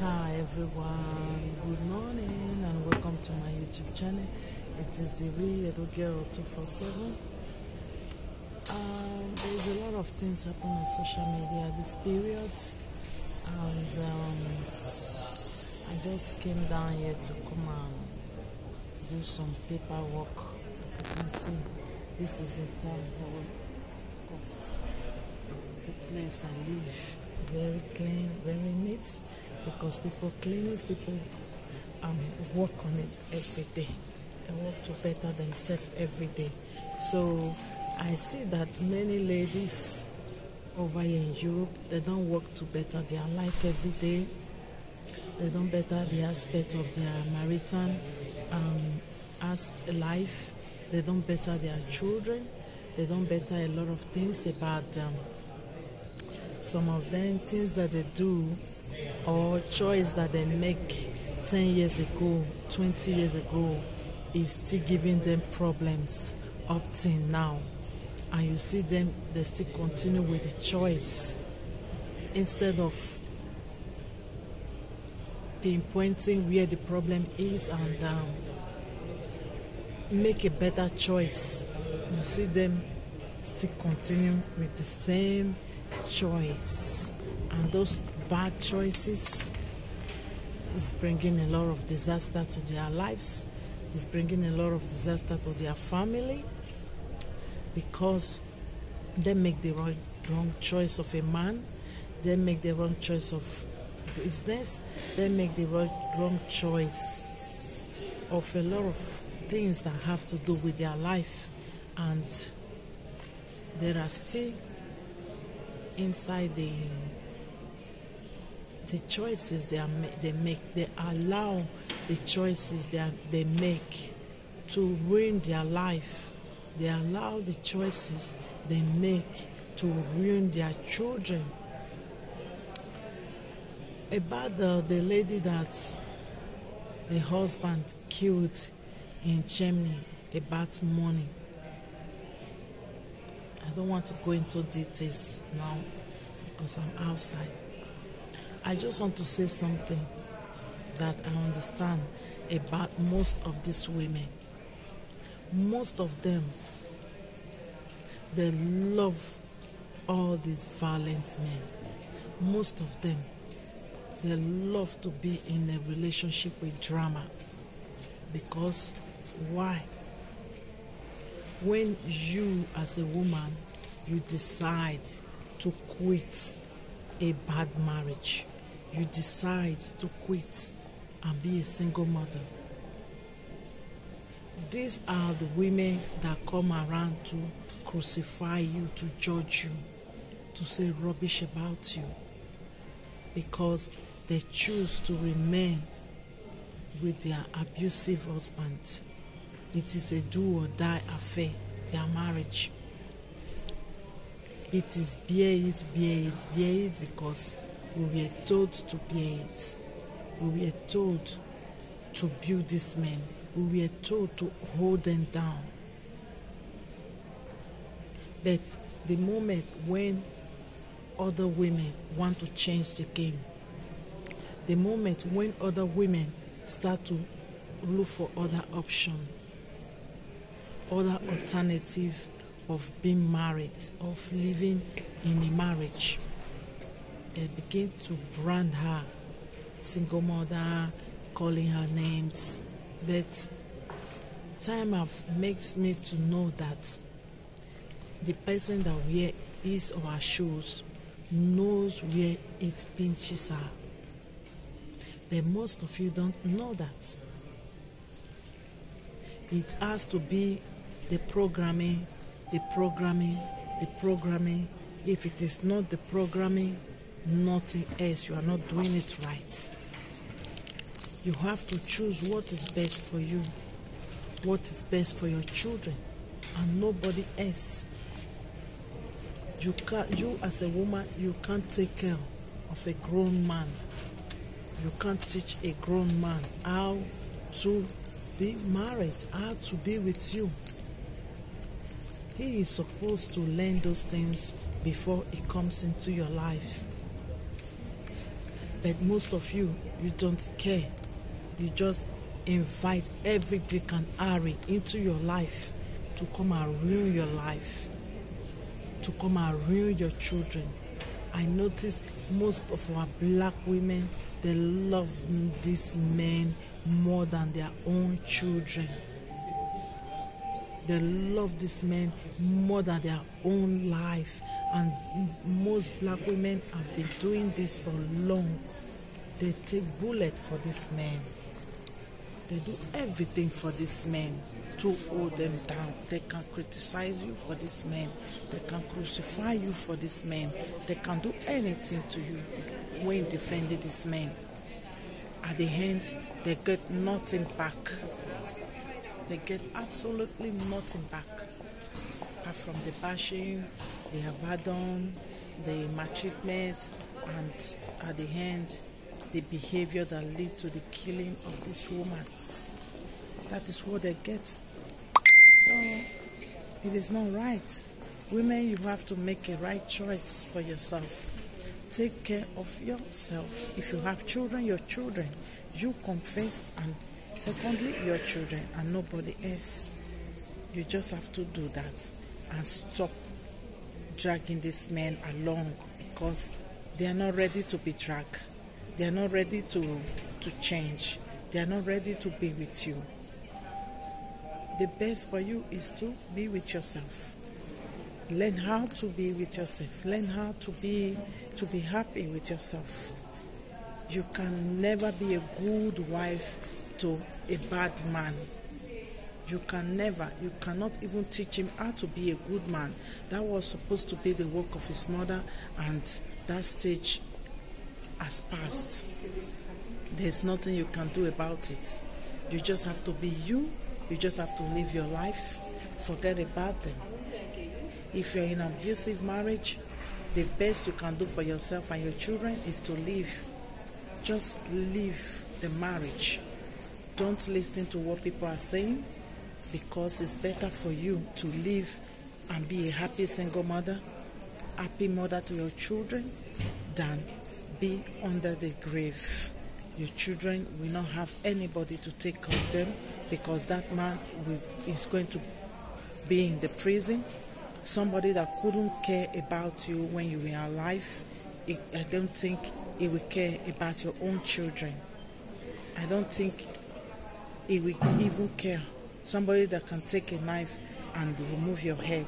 Hi everyone, good morning and welcome to my YouTube channel. It is the real little girl 247. There's a lot of things happening on social media this period, and I just came down here to come and do some paperwork. As you can see, this is the town hall of the place I live. Very clean, very neat, because people clean it, people work on it every day. They work to better themselves every day. So I see that many ladies over here in Europe, they don't work to better their life every day. They don't better the aspect of their maritime as life. They don't better their children. They don't better a lot of things about them. Some of them things that they do or choice that they make 10 years ago, 20 years ago is still giving them problems up till now. And you see them, they still continue with the choice instead of pinpointing where the problem is and make a better choice. You see them still continue with the same choice, and those bad choices is bringing a lot of disaster to their lives. It's bringing a lot of disaster to their family, because they make the wrong choice of a man, they make the wrong choice of business, they make the wrong choice of a lot of things that have to do with their life, and there are still inside the choices they make. They allow the choices they make to ruin their life. They allow the choices they make to ruin their children. About the lady that the husband killed in Germany about money, I don't want to go into details now because I'm outside. I just want to say something that I understand about most of these women. Most of them, they love all these violent men. Most of them, they love to be in a relationship with drama. Because why? When you as a woman, you decide to quit a bad marriage, you decide to quit and be a single mother, these are the women that come around to crucify you, to judge you, to say rubbish about you, because they choose to remain with their abusive husband. It is a do or die affair, their marriage. It is bear it because we were told to bear it. We were told to build these men. We were told to hold them down. But the moment when other women want to change the game, the moment when other women start to look for other options, other alternative of being married, of living in a marriage, they begin to brand her single mother, calling her names. But time makes me to know that the person that wears his or her shoes knows where it pinches her. But most of you don't know that. It has to be the programming. If it is not the programming, nothing else. You are not doing it right. You have to choose what is best for you, what is best for your children, and nobody else. You as a woman, you can't take care of a grown man. You can't teach a grown man how to be married, how to be with you. He is supposed to learn those things before he comes into your life. But most of you don't care. You just invite every Dick and Harry into your life to come and ruin your life, to come and ruin your children. I notice most of our black women, they love these men more than their own children. They love these men more than their own life. And most black women have been doing this for long. They take bullet for these men. They do everything for these men to hold them down. They can criticize you for these men. They can crucify you for these men. They can do anything to you when defending these men. At the end, they get nothing back. They get absolutely nothing back. Apart from the bashing, the abandon, the maltreatment, and at the end, the behavior that lead to the killing of this woman. That is what they get. So it is not right. Women, you have to make a right choice for yourself. Take care of yourself. If you have children, your children. You come first, and secondly, your children, and nobody else. You just have to do that and stop dragging these men along, because they are not ready to be dragged. They are not ready to change. They are not ready to be with you. The best for you is to be with yourself. Learn how to be with yourself. Learn how to be happy with yourself. You can never be a good wife to a bad man. You cannot even teach him how to be a good man. That was supposed to be the work of his mother, and that stage has passed. There's nothing you can do about it. You just have to be you. You just have to live your life. Forget about them. If you're in an abusive marriage, the best you can do for yourself and your children is to leave. Just leave the marriage. Don't listen to what people are saying, because it's better for you to live and be a happy single mother, happy mother to your children, than be under the grave. Your children will not have anybody to take care of them, because that man is going to be in the prison. Somebody that couldn't care about you when you were alive, I don't think he will care about your own children. I don't think he will even care. Somebody that can take a knife and remove your head,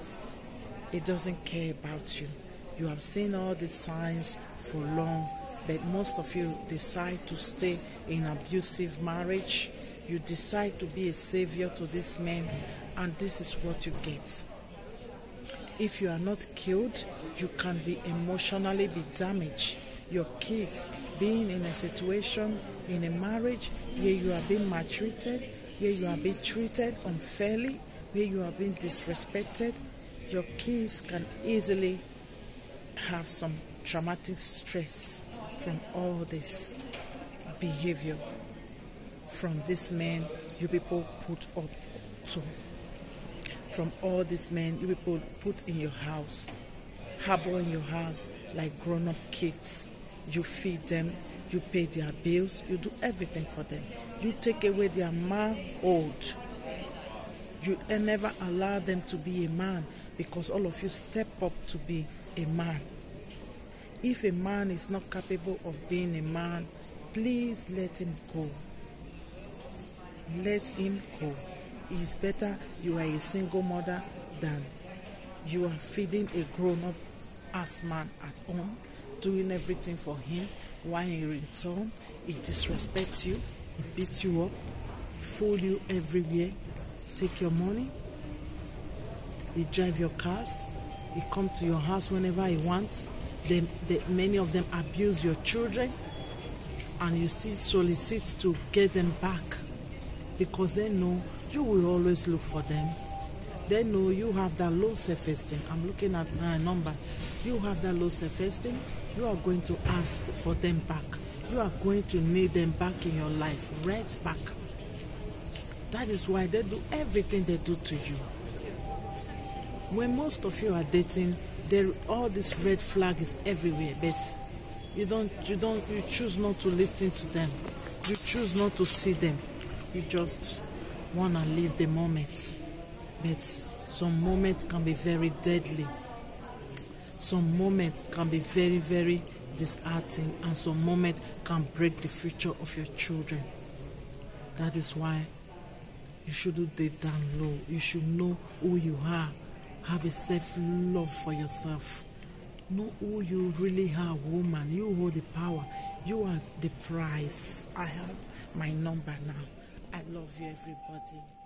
he doesn't care about you. You have seen all these signs for long, but most of you decide to stay in abusive marriage. You decide to be a savior to these men, and this is what you get. If you are not killed, you can be emotionally damaged. Your kids being in a situation, in a marriage where you are being maltreated, where you are being treated unfairly, where you are being disrespected, your kids can easily have some traumatic stress from all this behavior from these men you people put up to. From all these men you people put in your house, harbor in your house like grown-up kids. You feed them, you pay their bills, you do everything for them. You take away their manhood. You never allow them to be a man, because all of you step up to be a man. If a man is not capable of being a man, please let him go. Let him go. It's better you are a single mother than you are feeding a grown-up ass man at home, doing everything for him, while in return he disrespects you, he beats you up, fool you everywhere, take your money, he drive your cars, he come to your house whenever he wants. Then many of them abuse your children, and you still solicit to get them back, because they know you will always look for them. They know you have that low self-esteem. I'm looking at my number. You have that low self-esteem. You are going to ask for them back. You are going to need them back in your life, right back. That is why they do everything they do to you. When most of you are dating, all this red flag is everywhere, but You choose not to listen to them. You choose not to see them. You just want to live the moment. But some moments can be very deadly. Some moments can be very, very disheartening, and some moments can break the future of your children. That is why you shouldn't date down low. You should know who you are. Have a self-love for yourself. Know who you really are, woman. You hold the power. You are the prize. I have my number now. I love you, everybody.